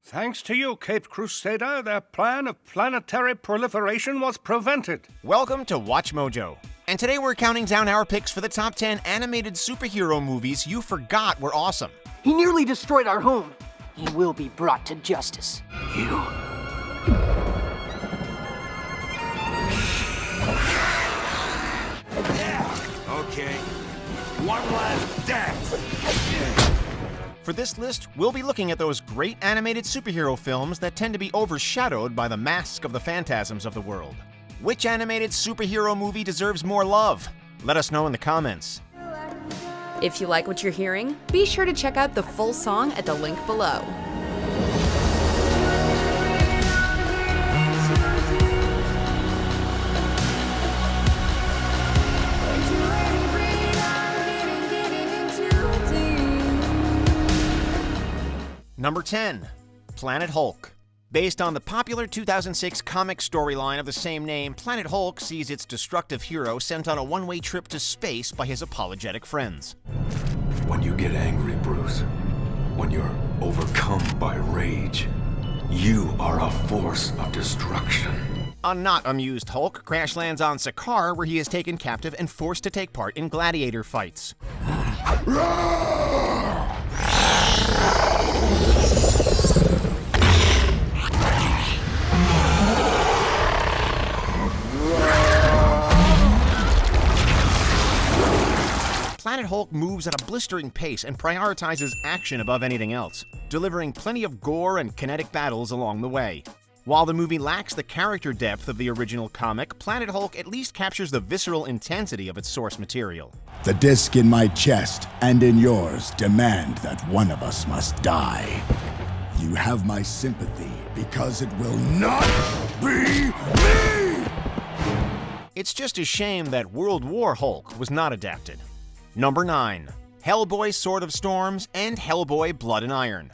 Thanks to you, Caped Crusader, their plan of planetary proliferation was prevented. Welcome to WatchMojo. And today we're counting down our picks for the top 10 animated superhero movies you forgot were awesome. He nearly destroyed our home. He will be brought to justice. You. Okay. One last dance. For this list, we'll be looking at those great animated superhero films that tend to be overshadowed by the mask of the Phantasms of the world. Which animated superhero movie deserves more love? Let us know in the comments. If you like what you're hearing, be sure to check out the full song at the link below. Number 10. Planet Hulk. Based on the popular 2006 comic storyline of the same name, Planet Hulk sees its destructive hero sent on a one-way trip to space by his apologetic friends. When you get angry, Bruce, when you're overcome by rage, you are a force of destruction. A not amused Hulk crash lands on Sakaar, where he is taken captive and forced to take part in gladiator fights. Planet Hulk moves at a blistering pace and prioritizes action above anything else, delivering plenty of gore and kinetic battles along the way. While the movie lacks the character depth of the original comic, Planet Hulk at least captures the visceral intensity of its source material. The disc in my chest and in yours demand that one of us must die. You have my sympathy because it will not be me! It's just a shame that World War Hulk was not adapted. Number 9. Hellboy Sword of Storms and Hellboy Blood and Iron.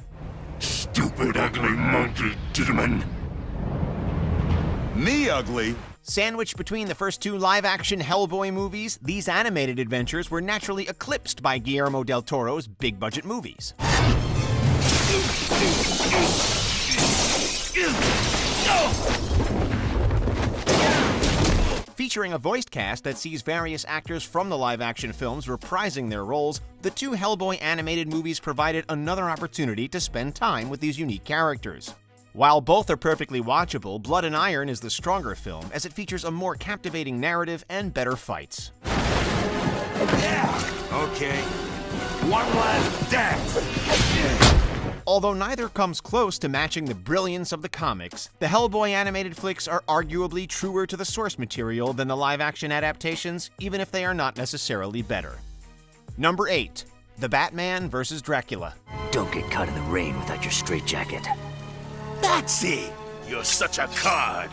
Stupid, ugly monkey demon. Me ugly? Sandwiched between the first two live-action Hellboy movies, these animated adventures were naturally eclipsed by Guillermo del Toro's big-budget movies. Featuring a voiced cast that sees various actors from the live-action films reprising their roles, the two Hellboy animated movies provided another opportunity to spend time with these unique characters. While both are perfectly watchable, Blood and Iron is the stronger film as it features a more captivating narrative and better fights. Okay. One last dance. Although neither comes close to matching the brilliance of the comics, the Hellboy animated flicks are arguably truer to the source material than the live-action adaptations, even if they are not necessarily better. Number 8. The Batman vs. Dracula. Don't get caught in the rain without your straitjacket. Batsy, you're such a card.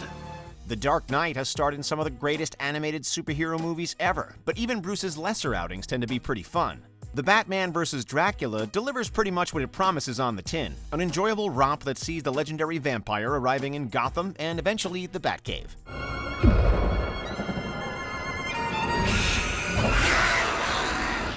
The Dark Knight has starred in some of the greatest animated superhero movies ever, but even Bruce's lesser outings tend to be pretty fun. The Batman vs. Dracula delivers pretty much what it promises on the tin, an enjoyable romp that sees the legendary vampire arriving in Gotham and eventually the Batcave.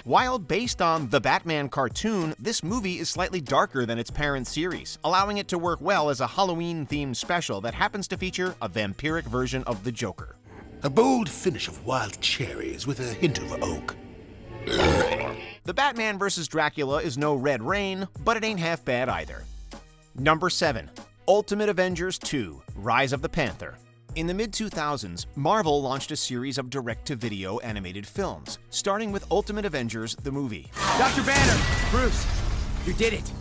While based on the Batman cartoon, this movie is slightly darker than its parent series, allowing it to work well as a Halloween-themed special that happens to feature a vampiric version of the Joker. A bold finish of wild cherries with a hint of oak. The Batman vs. Dracula is no Red Rain, but it ain't half bad either. Number 7. Ultimate Avengers 2: Rise of the Panther. In the mid-2000s, Marvel launched a series of direct-to-video animated films, starting with Ultimate Avengers the movie. Dr. Banner! Bruce! You did it!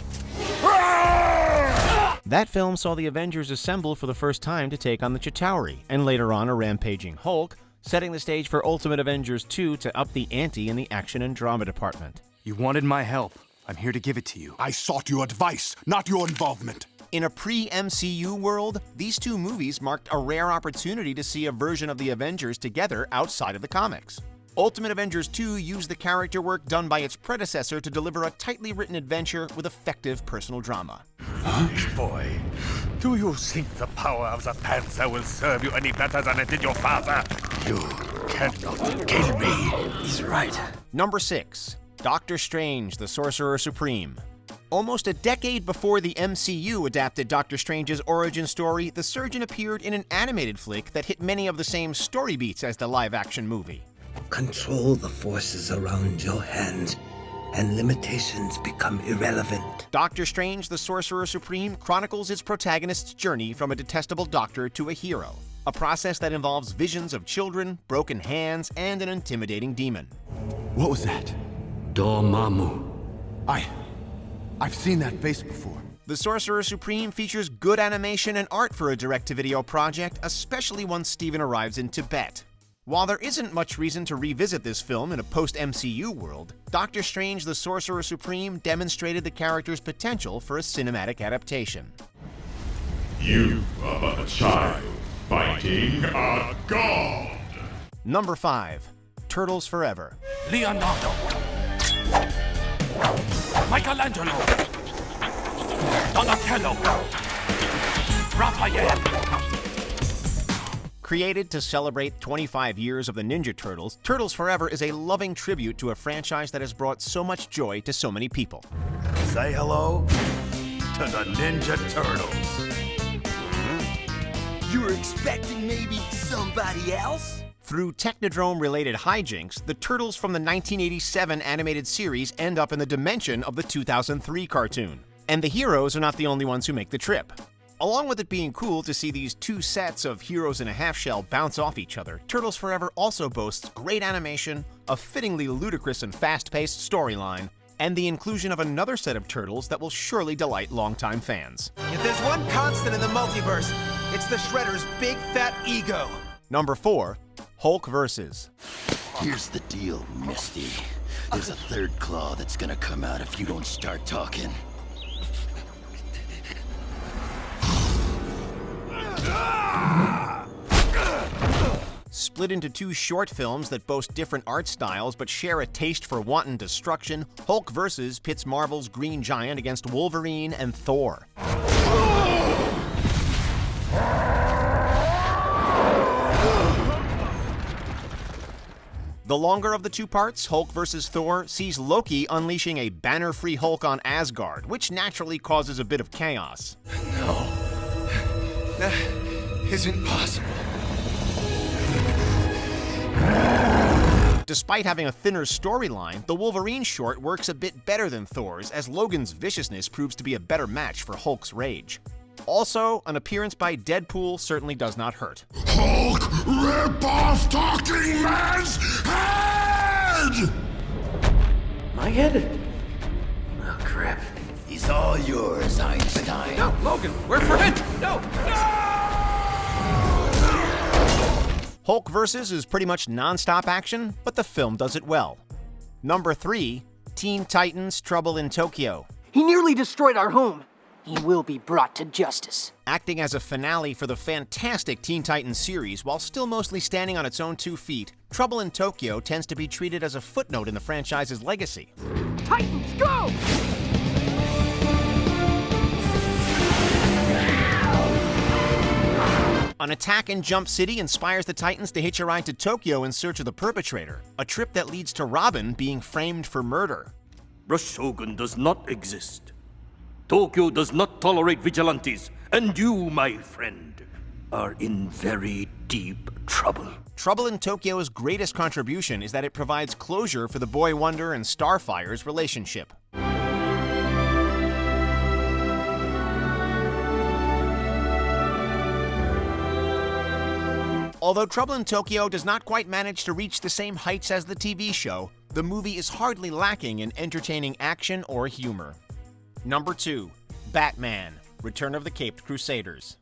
That film saw the Avengers assemble for the first time to take on the Chitauri, and later on a rampaging Hulk, setting the stage for Ultimate Avengers 2 to up the ante in the action and drama department. You wanted my help. I'm here to give it to you. I sought your advice, not your involvement. In a pre-MCU world, these two movies marked a rare opportunity to see a version of the Avengers together outside of the comics. Ultimate Avengers 2 used the character work done by its predecessor to deliver a tightly written adventure with effective personal drama. Foolish boy, do you think the power of the Panther will serve you any better than it did your father? You cannot kill me. He's right. Number 6. Doctor Strange, the Sorcerer Supreme. Almost a decade before the MCU adapted Doctor Strange's origin story, the surgeon appeared in an animated flick that hit many of the same story beats as the live-action movie. Control the forces around your hand, and limitations become irrelevant. Doctor Strange, the Sorcerer Supreme, chronicles its protagonist's journey from a detestable doctor to a hero, a process that involves visions of children, broken hands, and an intimidating demon. What was that? Dormammu. I've seen that face before. The Sorcerer Supreme features good animation and art for a direct-to-video project, especially once Steven arrives in Tibet. While there isn't much reason to revisit this film in a post-MCU world, Doctor Strange the Sorcerer Supreme demonstrated the character's potential for a cinematic adaptation. You are but a child fighting a god! Number 5. Turtles Forever. Leonardo. Michelangelo. Donatello. Raphael. Created to celebrate 25 years of the Ninja Turtles, Turtles Forever is a loving tribute to a franchise that has brought so much joy to so many people. Say hello to the Ninja Turtles. You were expecting maybe somebody else? Through Technodrome-related hijinks, the Turtles from the 1987 animated series end up in the dimension of the 2003 cartoon. And the heroes are not the only ones who make the trip. Along with it being cool to see these two sets of heroes in a half-shell bounce off each other, Turtles Forever also boasts great animation, a fittingly ludicrous and fast-paced storyline, and the inclusion of another set of turtles that will surely delight longtime fans. If there's one constant in the multiverse, it's the Shredder's big fat ego. Number 4. Hulk vs. Here's the deal, Misty. There's a third claw that's gonna come out if you don't start talking. Split into 2 short films that boast different art styles but share a taste for wanton destruction, Hulk vs. pits Marvel's Green Giant against Wolverine and Thor. The longer of the 2 parts, Hulk vs. Thor, sees Loki unleashing a banner-free Hulk on Asgard, which naturally causes a bit of chaos. No. That isn't possible. Despite having a thinner storyline, the Wolverine short works a bit better than Thor's, as Logan's viciousness proves to be a better match for Hulk's rage. Also, an appearance by Deadpool certainly does not hurt. Hulk, rip off Talking Man's head! My head? Oh, crap. He's all yours, Einstein. No, Logan, we're friends! No! Hulk vs. is pretty much non-stop action, but the film does it well. Number 3. Teen Titans: Trouble in Tokyo. He nearly destroyed our home. He will be brought to justice. Acting as a finale for the fantastic Teen Titans series while still mostly standing on its own 2 feet, Trouble in Tokyo tends to be treated as a footnote in the franchise's legacy. Titans, go! An attack in Jump City inspires the Titans to hitch a ride to Tokyo in search of the perpetrator, a trip that leads to Robin being framed for murder. Shogun does not exist. Tokyo does not tolerate vigilantes, and you, my friend, are in very deep trouble. Trouble in Tokyo's greatest contribution is that it provides closure for the Boy Wonder and Starfire's relationship. Although Trouble in Tokyo does not quite manage to reach the same heights as the TV show, the movie is hardly lacking in entertaining action or humor. Number 2. Batman: Return of the Caped Crusaders.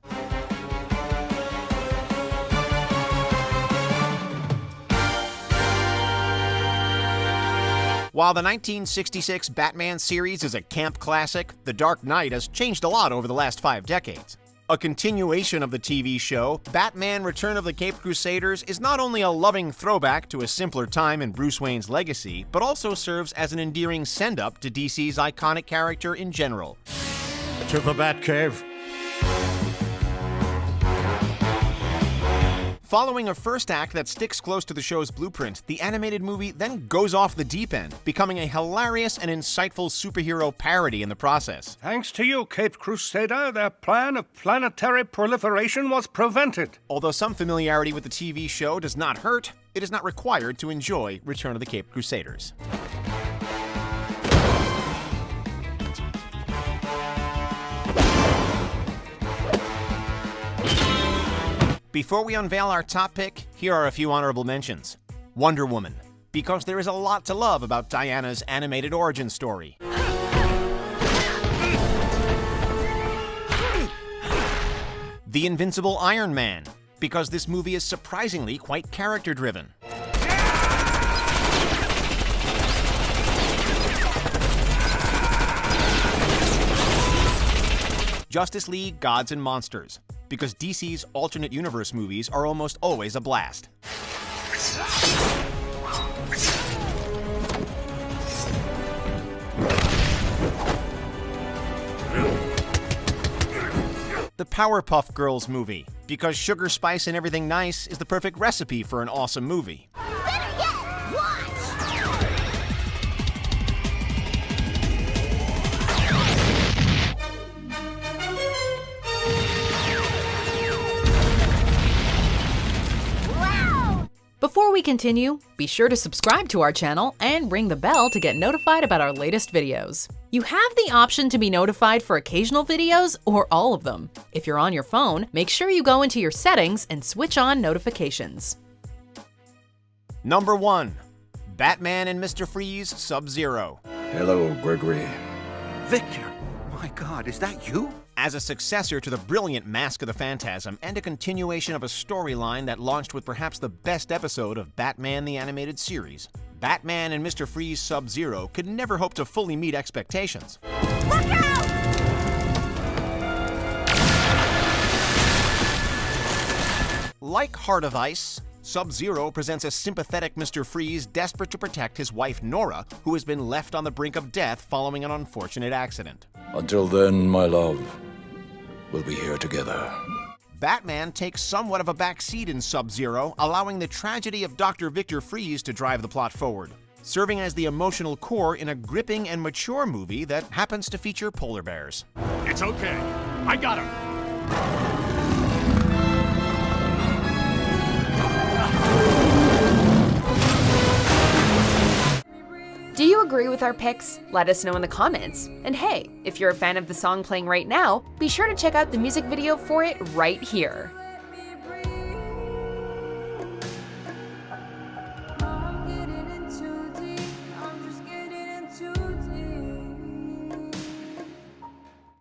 While the 1966 Batman series is a camp classic, The Dark Knight has changed a lot over the last 5 decades. A continuation of the TV show, Batman: Return of the Caped Crusaders is not only a loving throwback to a simpler time in Bruce Wayne's legacy, but also serves as an endearing send-up to DC's iconic character in general. To the Batcave. Following a first act that sticks close to the show's blueprint, the animated movie then goes off the deep end, becoming a hilarious and insightful superhero parody in the process. Thanks to you, Caped Crusader, their plan of planetary proliferation was prevented. Although some familiarity with the TV show does not hurt, it is not required to enjoy Return of the Caped Crusaders. Before we unveil our top pick, here are a few honorable mentions. Wonder Woman, because there is a lot to love about Diana's animated origin story. The Invincible Iron Man, because this movie is surprisingly quite character-driven. Justice League Gods and Monsters, because DC's alternate universe movies are almost always a blast. The Powerpuff Girls movie, because sugar, spice, and everything nice is the perfect recipe for an awesome movie. Before we continue, be sure to subscribe to our channel and ring the bell to get notified about our latest videos. You have the option to be notified for occasional videos or all of them. If you're on your phone, make sure you go into your settings and switch on notifications. Number 1. Batman and Mr. Freeze SubZero. Hello, Gregory. Victor, my God, is that you? As a successor to the brilliant Mask of the Phantasm and a continuation of a storyline that launched with perhaps the best episode of Batman the Animated Series, Batman and Mr. Freeze SubZero could never hope to fully meet expectations. Look out! Like Heart of Ice, SubZero presents a sympathetic Mr. Freeze desperate to protect his wife Nora, who has been left on the brink of death following an unfortunate accident. Until then, my love, we'll be here together. Batman takes somewhat of a backseat in SubZero, allowing the tragedy of Dr. Victor Freeze to drive the plot forward, serving as the emotional core in a gripping and mature movie that happens to feature polar bears. It's okay. I got him. Do you agree with our picks? Let us know in the comments. And hey, if you're a fan of the song playing right now, be sure to check out the music video for it right here.